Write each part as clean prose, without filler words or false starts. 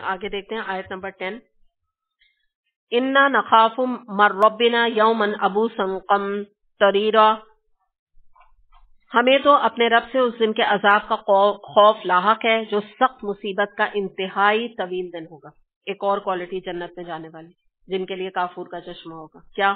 آگے دیکھتے ہیں آیت نمبر 10. انا نخاف من ربنا یوما عبوسا قمطریرا، ہمیں تو اپنے رب سے اس دن کے عذاب کا خوف لاحق ہے جو سخت مصیبت کا انتہائی طویل دن ہوگا. ایک اور کوالٹی جنت میں جانے والی جن کے لیے کافور کا چشمہ ہوگا. کیا؟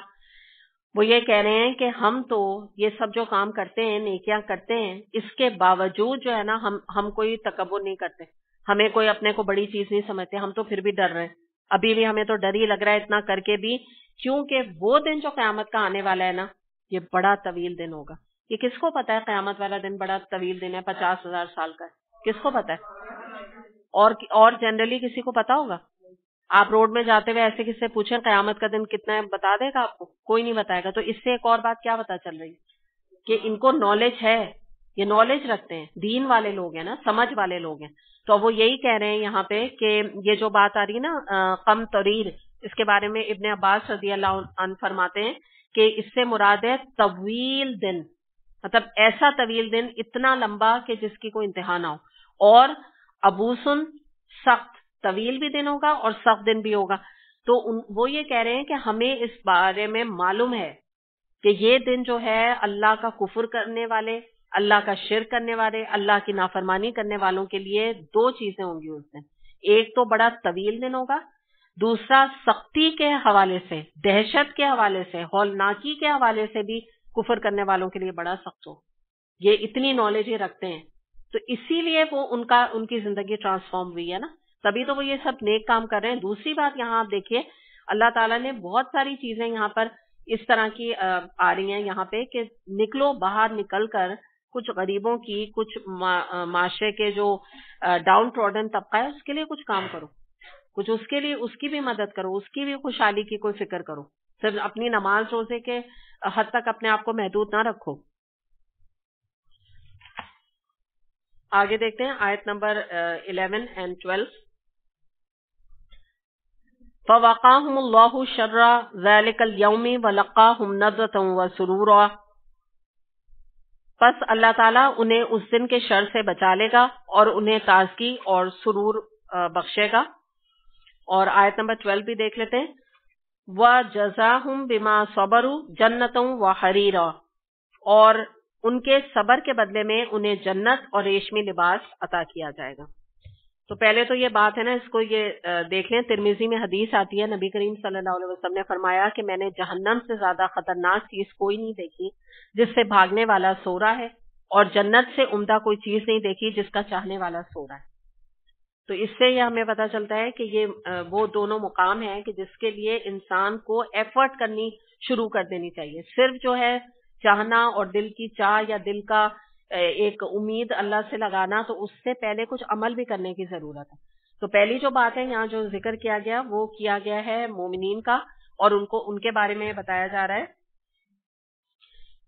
وہ یہ کہہ رہے ہیں کہ ہم تو یہ سب جو کام کرتے ہیں، نیکیاں کرتے ہیں، اس کے باوجود جو ہے نا ہم کوئی تکبر نہیں کرتے، ہمیں کوئی اپنے کو بڑی چیز نہیں سمجھتے، ہم تو پھر بھی ڈر رہے ہیں. ابھی بھی ہمیں تو ڈر ہی لگ رہا ہے اتنا کر کے بھی، کیونکہ وہ دن جو قیامت کا آنے والا ہے نا، یہ بڑا طویل دن ہوگا. یہ کس کو پتا ہے قیامت والا دن بڑا طویل دن ہے، 50,000 سال کا ہے؟ کس کو پتا ہے؟ اور جنرلی کسی کو پتا ہوگا؟ آپ روڈ میں جاتے ہوئے ایسے کسی سے پوچھیں قیامت کا دن کتنا ہے، بتا دے گا آپ کو؟ کوئی نہیں بتائے گا. تو اس سے ایک اور بات کیا پتا چل رہی ہے کہ ان کو نالج ہے، یہ نالج رکھتے ہیں، دین والے لوگ ہیں نا، سمجھ والے لوگ ہیں. تو وہ یہی کہہ رہے ہیں یہاں پہ کہ یہ جو بات آ رہی ہے نا قم تریر، اس کے بارے میں ابن عباس رضی اللہ عنہ فرماتے ہیں کہ اس سے مراد ہے طویل دن، مطلب ایسا طویل دن، اتنا لمبا کہ جس کی کوئی انتہا نہ ہو. اور ابوسن، سخت، طویل بھی دن ہوگا اور سخت دن بھی ہوگا. تو وہ یہ کہہ رہے ہیں کہ ہمیں اس بارے میں معلوم ہے کہ یہ دن جو ہے اللہ کا کفر کرنے والے، اللہ کا شرک کرنے والے، اللہ کی نافرمانی کرنے والوں کے لیے دو چیزیں ہوں گی اس دن. ایک تو بڑا طویل دن ہوگا، دوسرا سختی کے حوالے سے، دہشت کے حوالے سے، ہولناکی کے حوالے سے بھی کفر کرنے والوں کے لیے بڑا سخت ہو. یہ اتنی نالج ہی رکھتے ہیں، تو اسی لیے وہ ان کی زندگی ٹرانسفارم ہوئی ہے نا، تبھی تو وہ یہ سب نیک کام کر رہے ہیں. دوسری بات یہاں آپ دیکھیے، اللہ تعالیٰ نے بہت ساری چیزیں یہاں پر اس طرح کی آ رہی ہیں یہاں پہ کہ نکلو، باہر نکل کر کچھ غریبوں کی، کچھ معاشرے کے جو ڈاؤن ٹروڈن طبقہ ہے اس کے لیے کچھ کام کرو، کچھ اس کے لیے اس کی بھی مدد کرو، اس کی بھی خوشحالی کی کوئی فکر کرو. صرف اپنی نماز روزے کے حد تک اپنے آپ کو محدود نہ رکھو. آگے دیکھتے ہیں آیت نمبر 11 and 12. فَوَقَاهُمُ اللَّهُ شَرَّ ذَلِكَ الْيَوْمِ وَلَقَّاهُمْ نَضْرَةً وَسُرُورًا، پس اللہ تعالیٰ انہیں اس دن کے شر سے بچا لے گا اور انہیں تازگی اور سرور بخشے گا. اور آیت نمبر 12 بھی دیکھ لیتے ہیں. وَجَزَاهُمْ بِمَا صَبَرُوا جَنَّةً وَحَرِيرًا، اور ان کے صبر کے بدلے میں انہیں جنت اور ریشمی لباس عطا کیا جائے گا. تو پہلے تو یہ بات ہے نا، اس کو یہ دیکھ لیں، ترمذی میں حدیث آتی ہے، نبی کریم صلی اللہ علیہ وسلم نے فرمایا کہ میں نے جہنم سے زیادہ خطرناک چیز کوئی نہیں دیکھی جس سے بھاگنے والا سو رہا ہے، اور جنت سے عمدہ کوئی چیز نہیں دیکھی جس کا چاہنے والا سو رہا ہے. تو اس سے یہ ہمیں پتہ چلتا ہے کہ یہ وہ دونوں مقام ہیں کہ جس کے لیے انسان کو ایفرٹ کرنی شروع کر دینی چاہیے. صرف جو ہے چاہنا اور دل کی چاہ یا دل کا ایک امید اللہ سے لگانا، تو اس سے پہلے کچھ عمل بھی کرنے کی ضرورت ہے. تو پہلی جو بات ہے یہاں جو ذکر کیا گیا وہ کیا گیا ہے مومنین کا، اور ان کے بارے میں بتایا جا رہا ہے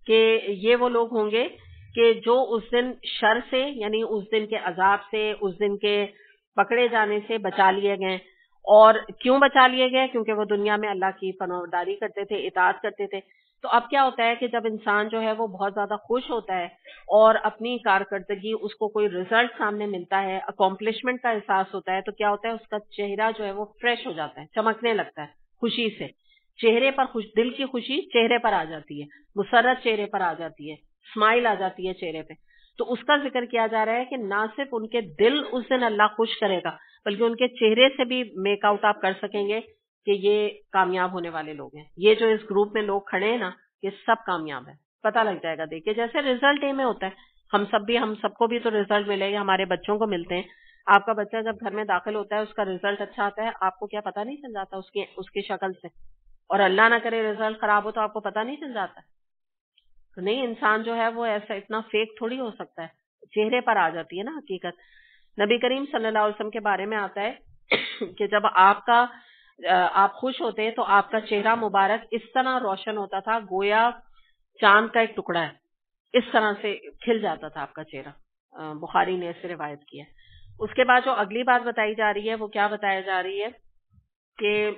کہ یہ وہ لوگ ہوں گے کہ جو اس دن شر سے، یعنی اس دن کے عذاب سے، اس دن کے پکڑے جانے سے بچا لیے گئے. اور کیوں بچا لیے گئے؟ کیونکہ وہ دنیا میں اللہ کی فرمانبرداری کرتے تھے، اطاعت کرتے تھے. تو اب کیا ہوتا ہے کہ جب انسان جو ہے وہ بہت زیادہ خوش ہوتا ہے اور اپنی کارکردگی، اس کو کوئی رزلٹ سامنے ملتا ہے، اکمپلشمنٹ کا احساس ہوتا ہے، تو کیا ہوتا ہے اس کا چہرہ جو ہے وہ فریش ہو جاتا ہے، چمکنے لگتا ہے خوشی سے. چہرے پر دل کی خوشی چہرے پر آ جاتی ہے، مسرت چہرے پر آ جاتی ہے، اسمائل آ جاتی ہے چہرے پہ. تو اس کا ذکر کیا جا رہا ہے کہ نہ صرف ان کے دل اس دن اللہ خوش کرے گا، بلکہ ان کے چہرے سے بھی میک آؤٹ آپ کر سکیں گے کہ یہ کامیاب ہونے والے لوگ ہیں. یہ جو اس گروپ میں لوگ کھڑے ہیں نا، یہ سب کامیاب ہیں، پتہ لگ جائے گا دیکھیے. جیسے رزلٹ ڈے میں ہوتا ہے، ہم سب کو بھی تو رزلٹ ملے گا، ہمارے بچوں کو ملتے ہیں. آپ کا بچہ جب گھر میں داخل ہوتا ہے، اس کا رزلٹ اچھا آتا ہے، آپ کو کیا پتہ نہیں چل جاتا اس کی شکل سے؟ اور اللہ نہ کرے رزلٹ خراب ہو تو آپ کو پتہ نہیں چل جاتا؟ تو نہیں، انسان جو ہے وہ ایسا اتنا فیک تھوڑی ہو سکتا ہے، چہرے پر آ جاتی ہے نا حقیقت. نبی کریم صلی اللہ علیہ وسلم کے بارے میں آتا ہے کہ جب آپ خوش ہوتے تو آپ کا چہرہ مبارک اس طرح روشن ہوتا تھا گویا چاند کا ایک ٹکڑا ہے، اس طرح سے کھل جاتا تھا آپ کا چہرہ. بخاری نے اسے روایت کیا. اس کے بعد جو اگلی بات بتائی جا رہی ہے وہ کیا بتایا جا رہی ہے کہ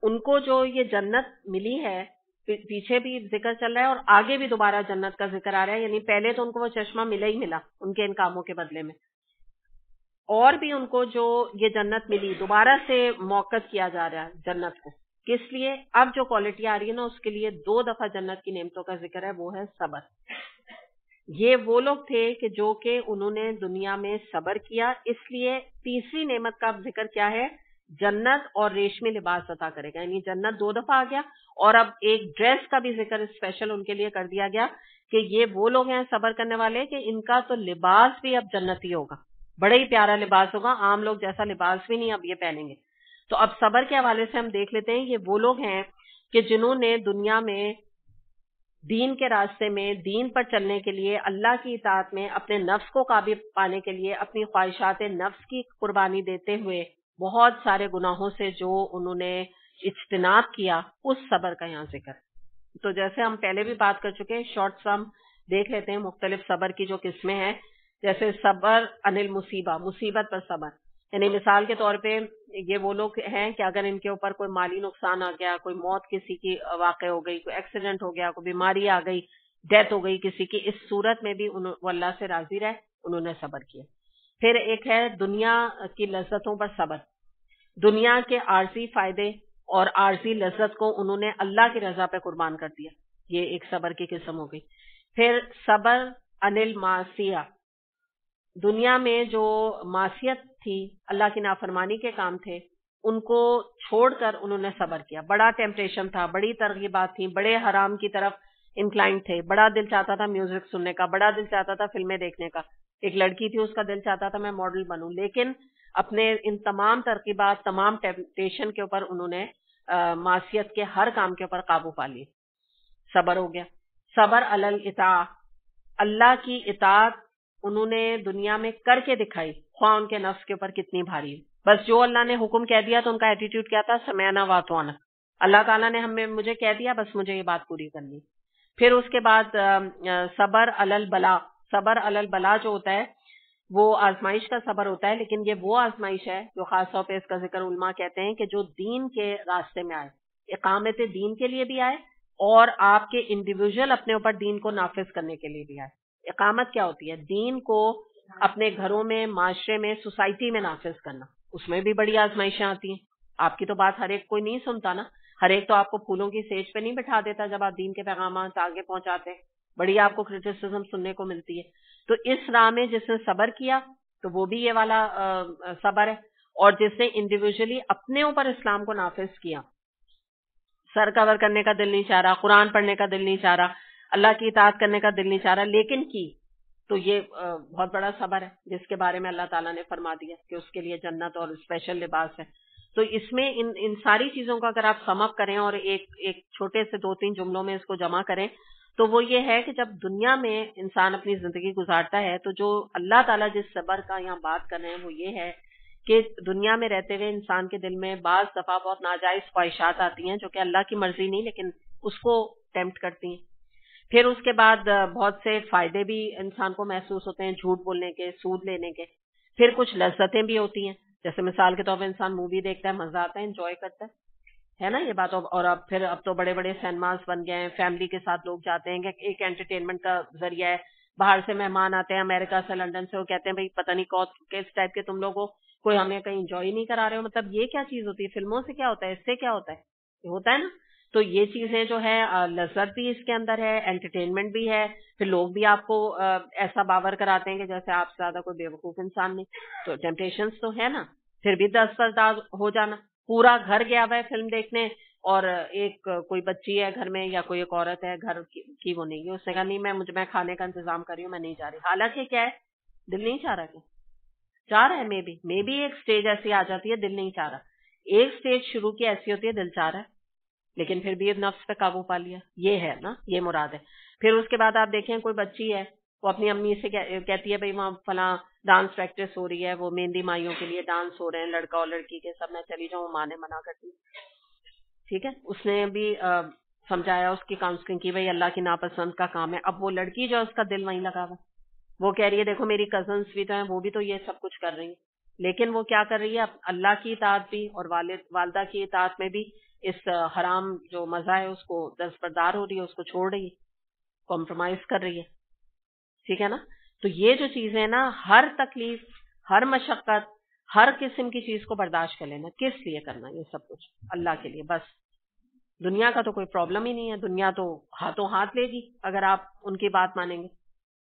ان کو جو یہ جنت ملی ہے، پیچھے بھی ذکر چل رہا ہے اور آگے بھی دوبارہ جنت کا ذکر آ رہا ہے. یعنی پہلے تو ان کو وہ چشمہ ملا ہی ملا ان کے ان کاموں کے بدلے میں، اور بھی ان کو جو یہ جنت ملی دوبارہ سے موقت کیا جا رہا ہے جنت کو. کس لیے؟ اب جو کوالٹی آ رہی ہے نا اس کے لیے 2 دفعہ جنت کی نعمتوں کا ذکر ہے، وہ ہے صبر. یہ وہ لوگ تھے کہ انہوں نے دنیا میں صبر کیا، اس لیے تیسری نعمت کا ذکر کیا ہے؟ جنت اور ریشمی لباس عطا کرے گا. یعنی جنت 2 دفعہ آ گیا، اور اب ایک ڈریس کا بھی ذکر اسپیشل ان کے لیے کر دیا گیا کہ یہ وہ لوگ ہیں صبر کرنے والے کہ ان کا تو لباس بھی اب جنتی ہوگا، بڑا ہی پیارا لباس ہوگا، عام لوگ جیسا لباس بھی نہیں اب یہ پہنیں گے. تو اب صبر کے حوالے سے ہم دیکھ لیتے ہیں، یہ وہ لوگ ہیں کہ جنہوں نے دنیا میں دین کے راستے میں دین پر چلنے کے لیے، اللہ کی اطاعت میں اپنے نفس کو قابو پانے کے لیے اپنی خواہشات نفس کی قربانی دیتے ہوئے بہت سارے گناہوں سے جو انہوں نے اجتناب کیا، اس صبر کا یہاں ذکر. تو جیسے ہم پہلے بھی بات کر چکے ہیں، شارٹ ہم دیکھ لیتے ہیں مختلف صبر کی جو قسمیں ہیں. جیسے صبر عن المصیبہ، مصیبت پر صبر. یعنی مثال کے طور پہ یہ وہ لوگ ہیں کہ اگر ان کے اوپر کوئی مالی نقصان آ گیا، کوئی موت کسی کی واقع ہو گئی، کوئی ایکسیڈنٹ ہو گیا، کوئی بیماری آ گئی، ڈیتھ ہو گئی کسی کی، اس صورت میں بھی وہ اللہ سے راضی رہے، انہوں نے صبر کیا. پھر ایک ہے دنیا کی لذتوں پر صبر. دنیا کے عارضی فائدے اور عارضی لذت کو انہوں نے اللہ کی رضا پہ قربان کر دیا، یہ ایک صبر کی قسم ہو گئی. پھر صبر عن المعصیہ، دنیا میں جو معصیت تھی، اللہ کی نافرمانی کے کام تھے، ان کو چھوڑ کر انہوں نے صبر کیا. بڑا ٹیمپٹیشن تھا، بڑی ترغیبات تھیں، بڑے حرام کی طرف انکلائنڈ تھے، بڑا دل چاہتا تھا میوزک سننے کا، بڑا دل چاہتا تھا فلمیں دیکھنے کا. ایک لڑکی تھی، اس کا دل چاہتا تھا میں ماڈل بنوں، لیکن اپنے ان تمام ترغیبات، تمام ٹیمپٹیشن کے اوپر انہوں نے معصیت کے ہر کام کے اوپر قابو پا لیے. صبر ہو گیا. صبر علی الاطاعہ، اللہ کی اطاعت انہوں نے دنیا میں کر کے دکھائی، خواہ ان کے نفس کے اوپر کتنی بھاری ہے. بس جو اللہ نے حکم کہہ دیا تو ان کا ایٹیٹیوڈ کیا تھا؟ سمعنا واطعنا. اللہ تعالیٰ نے مجھے کہہ دیا، بس مجھے یہ بات پوری کرنی. پھر اس کے بعد صبر علی البلاء. صبر علی البلاء جو ہوتا ہے وہ آزمائش کا صبر ہوتا ہے، لیکن یہ وہ آزمائش ہے جو خاص طور پہ اس کا ذکر علماء کہتے ہیں کہ جو دین کے راستے میں آئے، اقامت دین کے لیے بھی آئے اور آپ کے انڈیویجول اپنے اوپر دین کو نافذ کرنے کے لیے بھی آئے. اقامت کیا ہوتی ہے؟ دین کو اپنے گھروں میں، معاشرے میں، سوسائٹی میں نافذ کرنا. اس میں بھی بڑی آزمائشیں آتی ہیں. آپ کی تو بات ہر ایک کوئی نہیں سنتا نا، ہر ایک تو آپ کو پھولوں کی سیج پہ نہیں بٹھا دیتا جب آپ دین کے پیغامات آگے پہنچاتے ہیں. بڑی آپ کو کرٹیسزم سننے کو ملتی ہے. تو اس راہ میں جس نے صبر کیا تو وہ بھی یہ والا صبر ہے. اور جس نے انڈیویجولی اپنے اوپر اسلام کو نافذ کیا، سر کور کرنے کا دل نہیں چاہ رہا، قرآن پڑھنے کا دل نہیں چاہ رہا، اللہ کی اطاعت کرنے کا دل نہیں چاہ رہا، لیکن کی، تو یہ بہت بڑا صبر ہے جس کے بارے میں اللہ تعالیٰ نے فرما دیا کہ اس کے لیے جنت اور اسپیشل لباس ہے. تو اس میں ان ساری چیزوں کا اگر آپ سم اپ کریں اور ایک چھوٹے سے 2-3 جملوں میں اس کو جمع کریں تو وہ یہ ہے کہ جب دنیا میں انسان اپنی زندگی گزارتا ہے تو جو اللہ تعالیٰ جس صبر کا یہاں بات کر رہے ہیں وہ یہ ہے کہ دنیا میں رہتے ہوئے انسان کے دل میں بعض دفعہ بہت ناجائز خواہشات آتی ہیں جو کہ اللہ کی مرضی نہیں لیکن اس کو ٹیمپٹ کرتی ہیں. پھر اس کے بعد بہت سے فائدے بھی انسان کو محسوس ہوتے ہیں، جھوٹ بولنے کے، سود لینے کے. پھر کچھ لذتیں بھی ہوتی ہیں، جیسے مثال کے طور پہ انسان مووی دیکھتا ہے، مزہ آتا ہے، انجوائے کرتا ہے نا یہ بات. اور اب تو بڑے بڑے سینماز بن گئے ہیں، فیملی کے ساتھ لوگ جاتے ہیں کہ ایک انٹرٹینمنٹ کا ذریعہ ہے. باہر سے مہمان آتے ہیں، امریکہ سے، لندن سے، وہ کہتے ہیں بھائی پتہ نہیں کس ٹائپ کے تم لوگ ہو، کوئی ہمیں کہیں انجوائے نہیں کرا رہے ہو. مطلب یہ کیا چیز ہوتی ہے؟ فلموں سے کیا ہوتا ہے؟ اس سے کیا ہوتا ہے؟ یہ ہوتا ہے نا. تو یہ چیزیں جو ہے لذت بھی اس کے اندر ہے، انٹرٹینمنٹ بھی ہے. پھر لوگ بھی آپ کو ایسا باور کراتے ہیں کہ جیسے آپ سے زیادہ کوئی بیوقوف انسان نہیں. تو ٹیمپٹیشنز تو ہے نا. پھر بھی دستبردار ہو جانا. پورا گھر گیا ہوا ہے فلم دیکھنے اور ایک کوئی بچی ہے گھر میں یا کوئی ایک عورت ہے گھر کی وہ نہیں ہے، اس نے کہا نہیں میں کھانے کا انتظام کر رہی ہوں، میں نہیں جا رہی. حالانکہ کیا ہے؟ دل نہیں چاہ رہا. کیا چاہ رہا ہے؟ میں بھی ایک سٹیج ایسی آ جاتی ہے دل نہیں چاہ رہا. ایک سٹیج شروع کی ایسی ہوتی ہے دل چاہ رہا ہے لیکن پھر بھی نفس پہ قابو پا لیا. یہ ہے نا، یہ مراد ہے. پھر اس کے بعد آپ دیکھیں کوئی بچی ہے وہ اپنی امی سے کہتی ہے بھئی وہاں فلاں ڈانس پریکٹس ہو رہی ہے، وہ مہندی مائیوں کے لیے ڈانس ہو رہے ہیں، لڑکا اور لڑکی کے، سب میں چلی جاؤں. ماں نے منع کرتی. ٹھیک ہے، اس نے بھی سمجھایا، اس کی کاؤنسلنگ کی، بھئی اللہ کی ناپسند کا کام ہے. اب وہ لڑکی جو اس کا دل وہیں لگا ہوا، وہ کہہ رہی ہے دیکھو میری کزنس بھی تو ہیں، وہ بھی تو یہ سب کچھ کر رہی ہیں، لیکن وہ کیا کر رہی ہے؟ اللہ کی اطاعت بھی اور والدہ کی اطاعت میں بھی اس حرام جو مزہ ہے اس کو دستبردار ہو رہی ہے، اس کو چھوڑ رہی ہے، کمپرومائز کر رہی ہے. ٹھیک ہے نا. تو یہ جو چیزیں نا، ہر تکلیف، ہر مشقت، ہر قسم کی چیز کو برداشت کر لینا. کس لیے کرنا یہ سب کچھ؟ اللہ کے لیے بس. دنیا کا تو کوئی پرابلم ہی نہیں ہے، دنیا تو ہاتھوں ہاتھ لے گی اگر آپ ان کی بات مانیں گے.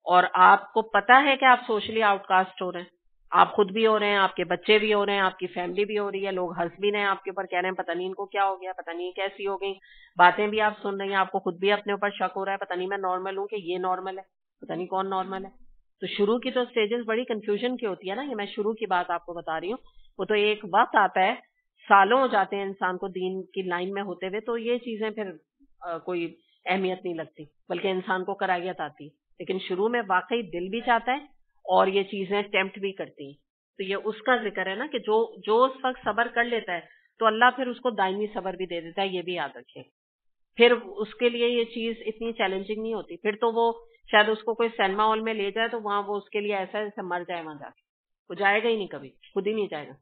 اور آپ کو پتا ہے کہ آپ سوشلی آؤٹ کاسٹ ہو رہے ہیں، آپ خود بھی ہو رہے ہیں، آپ کے بچے بھی ہو رہے ہیں، آپ کی فیملی بھی ہو رہی ہے، لوگ ہنس بھی رہے ہیں آپ کے اوپر، کہہ رہے ہیں پتہ نہیں ان کو کیا ہو گیا، پتہ نہیں کیسی ہو گئی. باتیں بھی آپ سن رہے ہیں، آپ کو خود بھی اپنے اوپر شک ہو رہا ہے، پتہ نہیں میں نارمل ہوں کہ یہ نارمل ہے، پتہ نہیں کون نارمل ہے. تو شروع کی تو سٹیجز بڑی کنفیوژن کی ہوتی ہے نا، یہ میں شروع کی بات آپ کو بتا رہی ہوں. وہ تو ایک وقت آتا ہے، سالوں ہو جاتے ہیں انسان کو دین کی لائن میں ہوتے ہوئے، تو یہ چیزیں پھر کوئی اہمیت نہیں لگتی، بلکہ انسان کو کرائیت آتی. لیکن شروع میں واقعی دل بھی چاہتا ہے اور یہ چیزیں ٹیمپٹ بھی کرتی ہیں. تو یہ اس کا ذکر ہے نا کہ جو اس وقت صبر کر لیتا ہے تو اللہ پھر اس کو دائمی صبر بھی دے دیتا ہے. یہ بھی یاد رکھے. پھر اس کے لیے یہ چیز اتنی چیلنجنگ نہیں ہوتی. پھر تو وہ شاید اس کو کوئی سینما ہال میں لے جائے تو وہاں وہ اس کے لیے ایسا جیسے مر جائے وہاں جا کے. وہ جائے گا ہی نہیں، کبھی خود ہی نہیں جائے گا.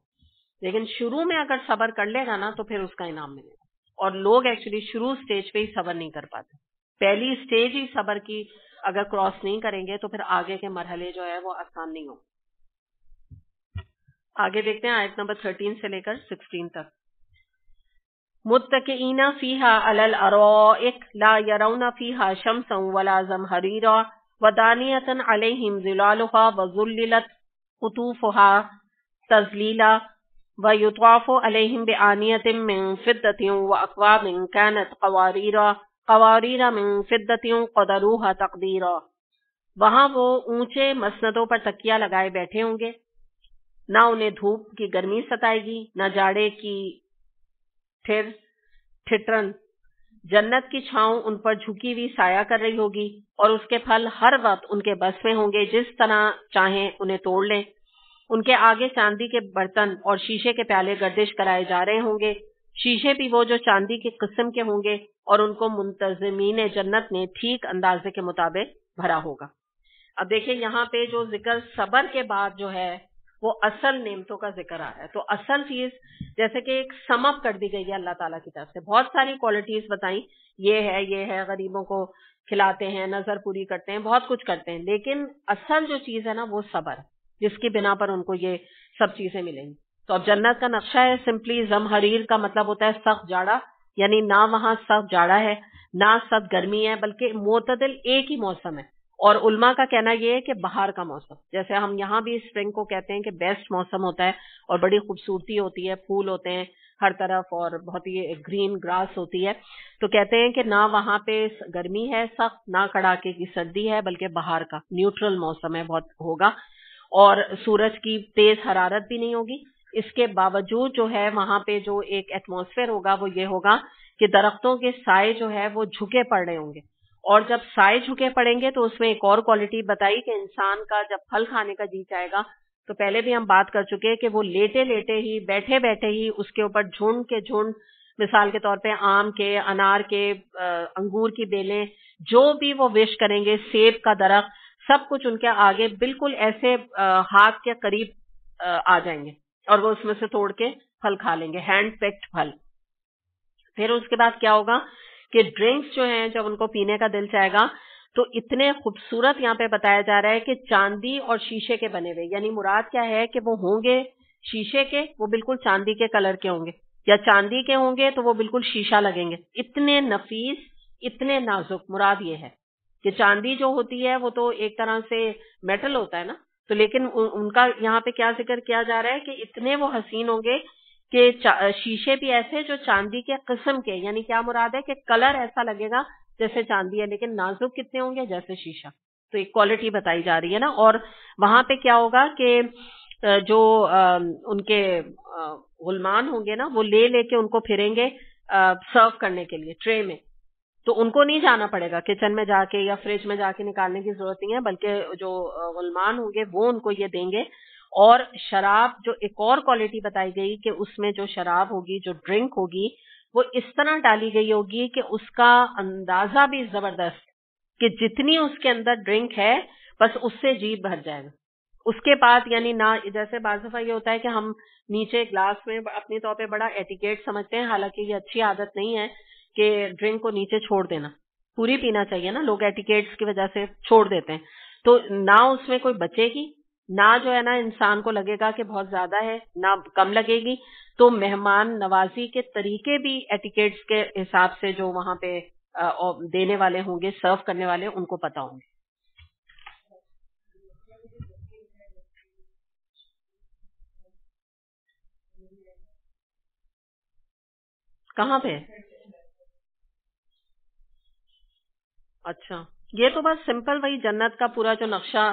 لیکن شروع میں اگر صبر کر لے گا نا تو پھر اس کا انعام ملے گا. اور لوگ ایکچولی شروع سٹیج پہ ہی صبر نہیں کر پاتے. پہلی سٹیج ہی صبر کی اگر کراس نہیں کریں گے تو پھر آگے کے مرحلے جو ہے وہ آسان نہیں ہوں. آگے دیکھتے ہیں آیت نمبر 13 سے لے کر 16 تک. متکئین فیہا علی الارائک لا یرون فیہا شمسا ولا زمہریرا ودانیۃ علیہم ظلالھا وذللت قطوفھا تذلیلا ویطاف علیہم بآنیۃ من فضۃ واکواب کانت قواریر من فضۃ قدروھا تقدیرا. وہاں وہ اونچے مسندوں پر تکیہ لگائے بیٹھے ہوں گے، نہ انہیں دھوپ کی گرمی ستائے گی نہ جاڑے کی ٹھٹرن. جنت کی چھاؤں ان پر جھکی ہوئی سایہ کر رہی ہوگی اور اس کے پھل ہر وقت ان کے بس میں ہوں گے، جس طرح چاہیں انہیں توڑ لیں. ان کے آگے چاندی کے برتن اور شیشے کے پیالے گردش کرائے جا رہے ہوں گے. شیشے بھی وہ جو چاندی کے قسم کے ہوں گے اور ان کو منتظمین جنت نے ٹھیک اندازے کے مطابق بھرا ہوگا. اب دیکھیں یہاں پہ جو ذکر صبر کے بعد جو ہے وہ اصل نعمتوں کا ذکر آ رہا ہے. تو اصل چیز جیسے کہ ایک سم اپ کر دی گئی ہے اللہ تعالیٰ کی طرف سے. بہت ساری کوالٹیز بتائیں، یہ ہے غریبوں کو کھلاتے ہیں، نظر پوری کرتے ہیں، بہت کچھ کرتے ہیں، لیکن اصل جو چیز ہے نا وہ صبر، جس کی بنا پر ان کو یہ سب چیزیں ملیں گی. تو اب جنت کا نقشہ ہے سمپلی زمہریر کا مطلب ہوتا ہے سخت جاڑا، یعنی نہ وہاں سخت جاڑا ہے نہ سخت گرمی ہے، بلکہ معتدل ایک ہی موسم ہے. اور علماء کا کہنا یہ ہے کہ بہار کا موسم، جیسے ہم یہاں بھی اسپرنگ کو کہتے ہیں کہ بیسٹ موسم ہوتا ہے اور بڑی خوبصورتی ہوتی ہے، پھول ہوتے ہیں ہر طرف اور بہت ہی گرین گراس ہوتی ہے. تو کہتے ہیں کہ نہ وہاں پہ گرمی ہے سخت، نہ کڑاکے کی سردی ہے، بلکہ بہار کا نیوٹرل موسم ہے بہت ہوگا. اور سورج کی تیز حرارت بھی نہیں ہوگی. اس کے باوجود جو ہے وہاں پہ جو ایک ایٹماسفیئر ہوگا وہ یہ ہوگا کہ درختوں کے سائے جو ہے وہ جھکے پڑ رہے ہوں گے. اور جب سائے جھکے پڑیں گے تو اس میں ایک اور کوالٹی بتائی کہ انسان کا جب پھل کھانے کا جی چاہے گا تو پہلے بھی ہم بات کر چکے کہ وہ لیٹے لیٹے ہی بیٹھے بیٹھے ہی اس کے اوپر جھنڈ کے جھنڈ، مثال کے طور پہ آم کے، انار کے، انگور کی بیلیں، جو بھی وہ وش کریں گے، سیب کا درخت، سب کچھ ان کے آگے بالکل ایسے ہاتھ کے قریب آ جائیں گے اور وہ اس میں سے توڑ کے پھل کھا لیں گے، ہینڈ پیکڈ پھل. پھر اس کے بعد کیا ہوگا کہ ڈرنکس جو ہیں جب ان کو پینے کا دل چاہے گا تو اتنے خوبصورت یہاں پہ بتایا جا رہا ہے کہ چاندی اور شیشے کے بنے ہوئے، یعنی مراد کیا ہے کہ وہ ہوں گے شیشے کے، وہ بالکل چاندی کے کلر کے ہوں گے، یا چاندی کے ہوں گے تو وہ بالکل شیشہ لگیں گے. اتنے نفیس، اتنے نازک. مراد یہ ہے کہ چاندی جو ہوتی ہے وہ تو ایک طرح سے میٹل ہوتا ہے نا، تو لیکن ان کا یہاں پہ کیا ذکر کیا جا رہا ہے کہ اتنے وہ حسین ہوں گے کہ شیشے بھی ایسے جو چاندی کے قسم کے، یعنی کیا مراد ہے کہ کلر ایسا لگے گا جیسے چاندی ہے، لیکن نازک کتنے ہوں گے جیسے شیشہ. تو ایک کوالٹی بتائی جا رہی ہے نا. اور وہاں پہ کیا ہوگا کہ جو ان کے غلمان ہوں گے نا وہ لے لے کے ان کو پھریں گے سرو کرنے کے لیے ٹرے میں. تو ان کو نہیں جانا پڑے گا کچن میں جا کے یا فریج میں جا کے نکالنے کی ضرورت نہیں ہے، بلکہ جو غلمان ہوں گے وہ ان کو یہ دیں گے. اور شراب جو ایک اور کوالٹی بتائی گئی کہ اس میں جو شراب ہوگی، جو ڈرنک ہوگی، وہ اس طرح ڈالی گئی ہوگی کہ اس کا اندازہ بھی زبردست، کہ جتنی اس کے اندر ڈرنک ہے بس اس سے جیب بھر جائے گا. اس کے بعد یعنی نہ، جیسے بعض دفعہ یہ ہوتا ہے کہ ہم نیچے گلاس میں اپنی طور پہ بڑا ایٹیکیٹ سمجھتے ہیں، حالانکہ یہ اچھی عادت نہیں ہے کہ ڈرنک کو نیچے چھوڑ دینا، پوری پینا چاہیے نا. لوگ ایٹیکیٹس کی وجہ سے چھوڑ دیتے ہیں، تو نہ اس میں کوئی بچے گی نہ جو ہے نا انسان کو لگے گا کہ بہت زیادہ ہے نہ کم لگے گی. تو مہمان نوازی کے طریقے بھی ایٹیکیٹس کے حساب سے جو وہاں پہ دینے والے ہوں گے، سرو کرنے والے، ان کو پتا ہوں گے. کہاں پہ؟ اچھا، یہ تو بس سمپل وہی جنت کا پورا جو نقشہ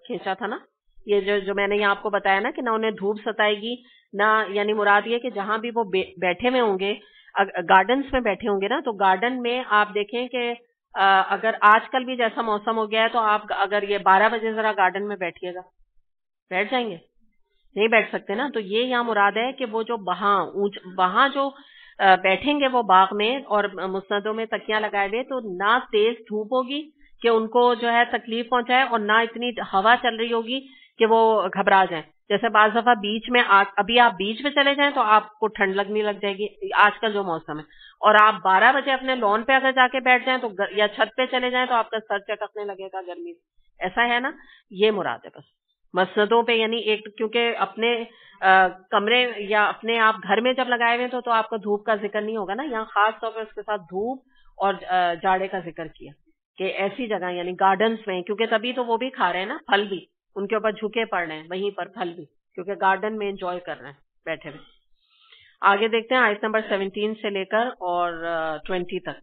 کھینچا تھا نا، یہ جو میں نے یہاں آپ کو بتایا نا کہ نہ انہیں دھوپ ستائے گی نہ، یعنی مراد یہ کہ جہاں بھی وہ بیٹھے ہوئے ہوں گے، گارڈنس میں بیٹھے ہوں گے نا، تو گارڈن میں آپ دیکھیں کہ اگر آج کل بھی جیسا موسم ہو گیا ہے تو آپ اگر یہ 12 بجے ذرا گارڈن میں بیٹھیے گا، بیٹھ جائیں گے؟ نہیں بیٹھ سکتے نا. تو یہ یہاں مراد ہے کہ وہ جو وہاں جو بیٹھیں گے وہ باغ میں اور مسندوں میں تکیاں لگائے ہوئے، تو نہ تیز دھوپ ہوگی کہ ان کو جو ہے تکلیف پہنچائے، اور نہ اتنی ہوا چل رہی ہوگی کہ وہ گھبرا جائیں. جیسے بعض دفعہ بیچ میں ابھی آپ بیچ میں چلے جائیں تو آپ کو ٹھنڈ لگنے لگ جائے گی آج کل جو موسم ہے، اور آپ 12 بجے اپنے لون پہ اگر جا کے بیٹھ جائیں تو یا چھت پہ چلے جائیں تو آپ کا سر چٹکنے لگے گا گرمی سے. ایسا ہے نا، یہ مراد ہے بس مسندوں پہ. یعنی ایک کیونکہ اپنے کمرے یا اپنے آپ گھر میں جب لگائے ہوئے تو آپ کو دھوپ کا ذکر نہیں ہوگا نا، یہاں خاص طور پہ اس کے ساتھ دھوپ اور جاڑے کا ذکر کیا کہ ایسی جگہ یعنی گارڈنس میں، کیونکہ تبھی تو وہ بھی کھا رہے ہیں نا پھل بھی، ان کے اوپر جھکے پڑ رہے ہیں وہیں پر پھل بھی، کیونکہ گارڈن میں انجوائے کر رہے ہیں بیٹھے ہوئے. آگے دیکھتے ہیں آیت نمبر 17 سے لے کر اور 20 تک.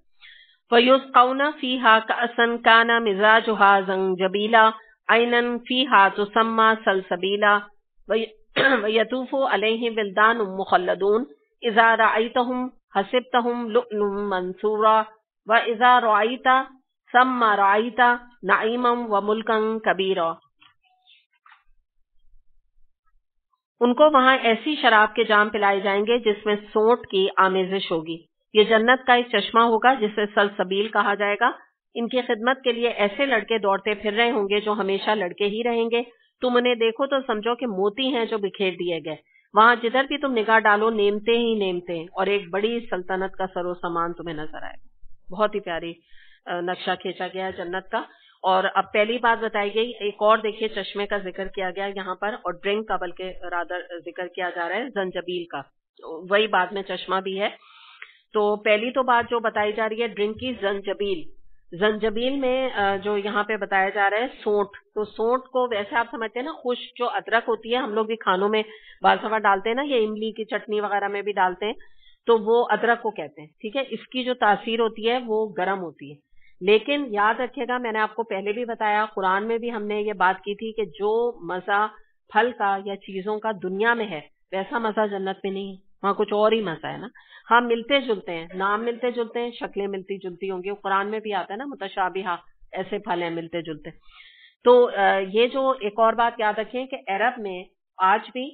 وَيُسْقَوْنَ فِيهَا كَأْسًا كَانَ مِزَاجُهَا زَنْجَبِيلًا عَيْنًا فِيهَا تُسَمَّى سَلْسَبِيلًا وَيَطُوفُ عَلَيْهِمْ وِلْدَانٌ مُخَلَّدُونَ إِذَا رَأَيْتَهُمْ حَسِبْتَهُمْ لُؤْلُؤًا مَّنثُورًا وَإِذَا رَأَيْتَ ثَمَّ رَأَيْتَ نَعِيمًا وَمُلْكًا كَبِيرًا. ان کو وہاں ایسی شراب کے جام پلائے جائیں گے جس میں سونٹ کی آمیزش ہوگی. یہ جنت کا ایک چشمہ ہوگا جسے سلسبیل کہا جائے گا. ان کی خدمت کے لیے ایسے لڑکے دوڑتے پھر رہے ہوں گے جو ہمیشہ لڑکے ہی رہیں گے. تم انہیں دیکھو تو سمجھو کہ موتی ہیں جو بکھیر دیے گئے. وہاں جدھر بھی تم نگاہ ڈالو نعمتیں ہی نعمتیں، اور ایک بڑی سلطنت کا سر و سامان تمہیں نظر آئے گا. بہت ہی پیاری نقشہ کھینچا گیا ہے جنت کا. اور اب پہلی بات بتائی گئی، ایک اور دیکھیے چشمے کا ذکر کیا گیا یہاں پر، اور ڈرنک کا بلکہ رادر ذکر کیا جا رہا ہے زنجبیل کا، وہی بعد میں چشمہ بھی ہے. تو پہلی تو بات جو بتائی جا رہی ہے ڈرنک کی، زنجبیل. زنجبیل میں جو یہاں پہ بتایا جا رہا ہے سونٹ، تو سونٹ کو ویسے آپ سمجھتے ہیں نا خشک جو ادرک ہوتی ہے، ہم لوگ بھی کھانوں میں بعض دفعہ ڈالتے ہیں نا، یہ املی کی چٹنی وغیرہ میں بھی ڈالتے ہیں، تو وہ ادرک کو کہتے ہیں. ٹھیک ہے، اس کی جو تاثیر ہوتی ہے وہ گرم ہوتی ہے. لیکن یاد رکھیے گا، میں نے آپ کو پہلے بھی بتایا، قرآن میں بھی ہم نے یہ بات کی تھی کہ جو مزہ پھل کا یا چیزوں کا دنیا میں ہے ویسا مزہ جنت میں نہیں ہے. وہاں کچھ اور ہی مزہ ہے نا. ہاں ملتے جلتے ہیں، نام ملتے جلتے ہیں، شکلیں ملتی جلتی ہوں گی، قرآن میں بھی آتا ہے نا متشابہہ، ایسے پھل ہیں ملتے جلتے. تو یہ جو ایک اور بات یاد رکھیں کہ عرب میں آج بھی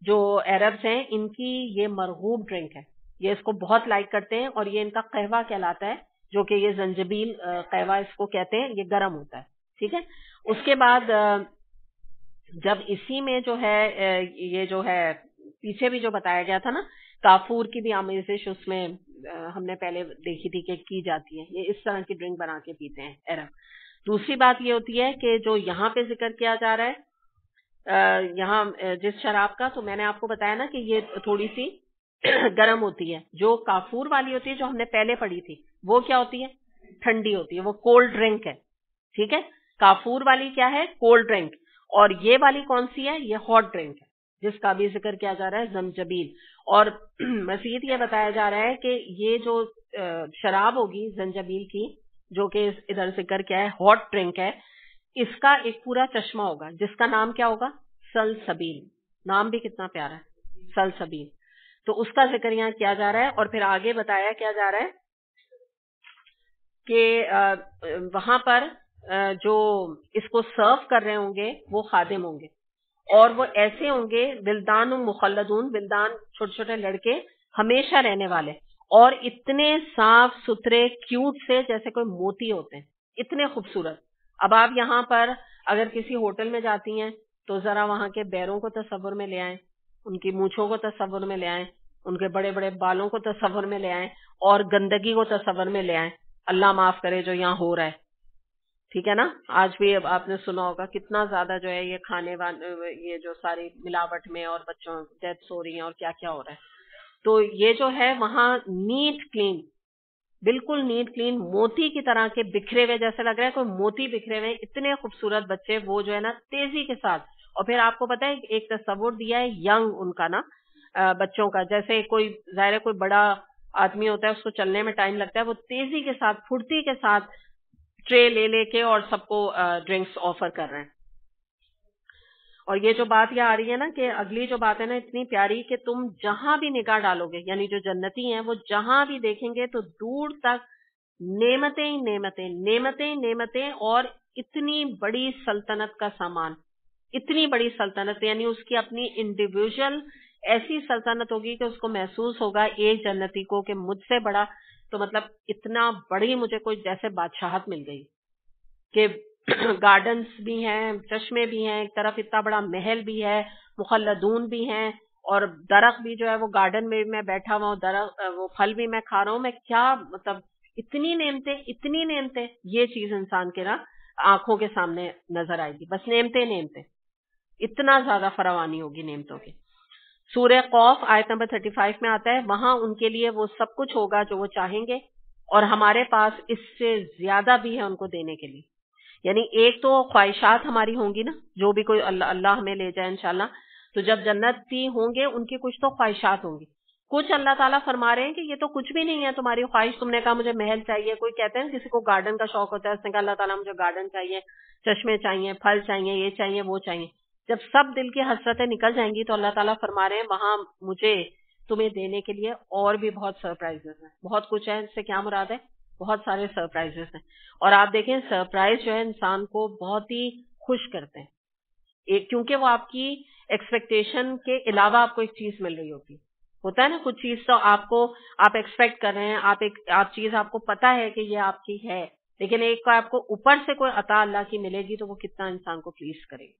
جو عربز ہیں ان کی یہ مرغوب ڈرنک ہے، یہ اس کو بہت لائک کرتے ہیں، اور یہ ان کا قہوہ کہلاتا ہے، جو کہ یہ زنجبیل قہوہ اس کو کہتے ہیں. یہ گرم ہوتا ہے. ٹھیک ہے. اس کے بعد جب اسی میں جو ہے یہ جو ہے پیچھے بھی جو بتایا گیا تھا نا کافور کی بھی آمیزش اس میں ہم نے پہلے دیکھی تھی کہ کی جاتی ہے، یہ اس طرح کی ڈرنک بنا کے پیتے ہیں عرب. دوسری بات یہ ہوتی ہے کہ جو یہاں پہ ذکر کیا جا رہا ہے یہاں جس شراب کا، تو میں نے آپ کو بتایا نا کہ یہ تھوڑی سی گرم ہوتی ہے. جو کافور والی ہوتی ہے جو ہم نے پہلے پڑھی تھی وہ کیا ہوتی ہے؟ ٹھنڈی ہوتی ہے، وہ کولڈ ڈرنک ہے. ٹھیک ہے، کافور والی کیا ہے؟ Cold drink. اور یہ والی کون سی ہے؟ یہ ہاٹ ڈرنک ہے جس کا بھی ذکر کیا جا رہا ہے زنجبیل. اور مزید یہ بتایا جا رہا ہے کہ یہ جو شراب ہوگی زنجبیل کی جو کہ ادھر ذکر کیا ہے ہاٹ ڈرنک ہے، اس کا ایک پورا چشمہ ہوگا جس کا نام کیا ہوگا؟ سلسبیل. نام بھی کتنا پیارا ہے، سلسبیل. تو اس کا ذکر یہاں کیا جا رہا ہے. اور پھر آگے بتایا کیا جا رہا ہے کہ وہاں پر جو اس کو سرو کر رہے ہوں گے وہ خادم ہوں گے، اور وہ ایسے ہوں گے ولدان مخلدون، ولدان چھوٹے چھوٹے لڑکے ہمیشہ رہنے والے، اور اتنے صاف ستھرے کیوٹ سے جیسے کوئی موتی ہوتے ہیں، اتنے خوبصورت. اب آپ یہاں پر اگر کسی ہوٹل میں جاتی ہیں تو ذرا وہاں کے بیروں کو تصور میں لے آئیں، ان کی مونچھوں کو تصور میں لے آئیں، ان کے بڑے بڑے بالوں کو تصور میں لے آئیں، اور گندگی کو تصور میں لے آئیں. اللہ معاف کرے جو یہاں ہو رہا ہے. ٹھیک ہے نا. آج بھی اب آپ نے سنا ہوگا کتنا زیادہ جو ہے یہ کھانے یہ جو ساری ملاوٹ میں اور بچوں ڈیتھس ہو رہی ہیں اور کیا کیا ہو رہا ہے. تو یہ جو ہے وہاں نیٹ کلین، بالکل نیٹ کلین، موتی کی طرح کے بکھرے ہوئے، جیسے لگ رہا ہے کوئی موتی بکھرے ہوئے، اتنے خوبصورت بچے وہ جو ہے نا تیزی کے ساتھ. اور پھر آپ کو پتا ہے ایک تصور دیا ہے ینگ ان کا نا بچوں کا، جیسے کوئی ظاہر ہے کوئی بڑا آدمی ہوتا ہے اس کو چلنے میں ٹائم لگتا ہے، وہ تیزی کے ساتھ پھرتی کے ساتھ ٹرے لے لے کے اور سب کو ڈرنکس آفر کر رہے ہیں. اور یہ جو بات یہ آ رہی ہے نا کہ اگلی جو بات ہے نا اتنی پیاری کہ تم جہاں بھی نگاہ ڈالو گے، یعنی جو جنتی ہیں وہ جہاں بھی دیکھیں گے تو دور تک نعمتیں ہی نعمتیں، نعمتیں نعمتیں، اور اتنی بڑی سلطنت کا سامان، اتنی بڑی سلطنت، یعنی اس کی اپنی انڈیویژل ایسی سلطنت ہوگی کہ اس کو محسوس ہوگا ایک جنتی کو کہ مجھ سے بڑا، تو مطلب اتنا بڑی مجھے کوئی جیسے بادشاہت مل گئی کہ گارڈنز بھی ہیں، چشمے بھی ہیں، ایک طرف اتنا بڑا محل بھی ہے، مخلدون بھی ہیں، اور درخت بھی جو ہے وہ گارڈن میں میں بیٹھا ہوا ہوں، درخت وہ پھل بھی میں کھا رہا ہوں. میں کیا مطلب اتنی نعمتیں، اتنی نعمتیں، یہ چیز انسان کے نا آنکھوں کے سامنے نظر آئے گی. بس نعمتیں نعمتیں، اتنا زیادہ فراوانی ہوگی نعمتوں کی. سورہ قوف آیت نمبر 35 میں آتا ہے وہاں ان کے لیے وہ سب کچھ ہوگا جو وہ چاہیں گے، اور ہمارے پاس اس سے زیادہ بھی ہے ان کو دینے کے لیے. یعنی ایک تو خواہشات ہماری ہوں گی نا، جو بھی کوئی اللہ ہمیں لے جائے انشاءاللہ، تو جب جنتی ہوں گے ان کی کچھ تو خواہشات ہوں گی. کچھ اللہ تعالیٰ فرما رہے ہیں کہ یہ تو کچھ بھی نہیں ہے تمہاری خواہش. تم نے کہا مجھے محل چاہیے، کوئی کہتے ہیں کسی کو گارڈن کا شوق ہوتا ہے، اس نے کہا اللہ تعالیٰ مجھے گارڈن چاہیے، چشمے چاہیے، پھل چاہیے، یہ چاہیے وہ چاہیے. جب سب دل کی حسرتیں نکل جائیں گی تو اللہ تعالیٰ فرما رہے ہیں وہاں مجھے تمہیں دینے کے لیے اور بھی بہت سرپرائزز ہیں، بہت کچھ ہے. اس سے کیا مراد ہے؟ بہت سارے سرپرائزز ہیں. اور آپ دیکھیں سرپرائز جو ہے انسان کو بہت ہی خوش کرتے ہیں، ایک کیونکہ وہ آپ کی ایکسپیکٹیشن کے علاوہ آپ کو ایک چیز مل رہی ہوتا ہے نا. کچھ چیز تو آپ ایکسپیکٹ کر رہے ہیں، آپ چیز آپ کو پتا ہے کہ یہ آپ کی ہے، لیکن ایک کو آپ کو اوپر سے کوئی عطا اللہ کی ملے گی تو وہ کتنا انسان کو پلیز کرے گی.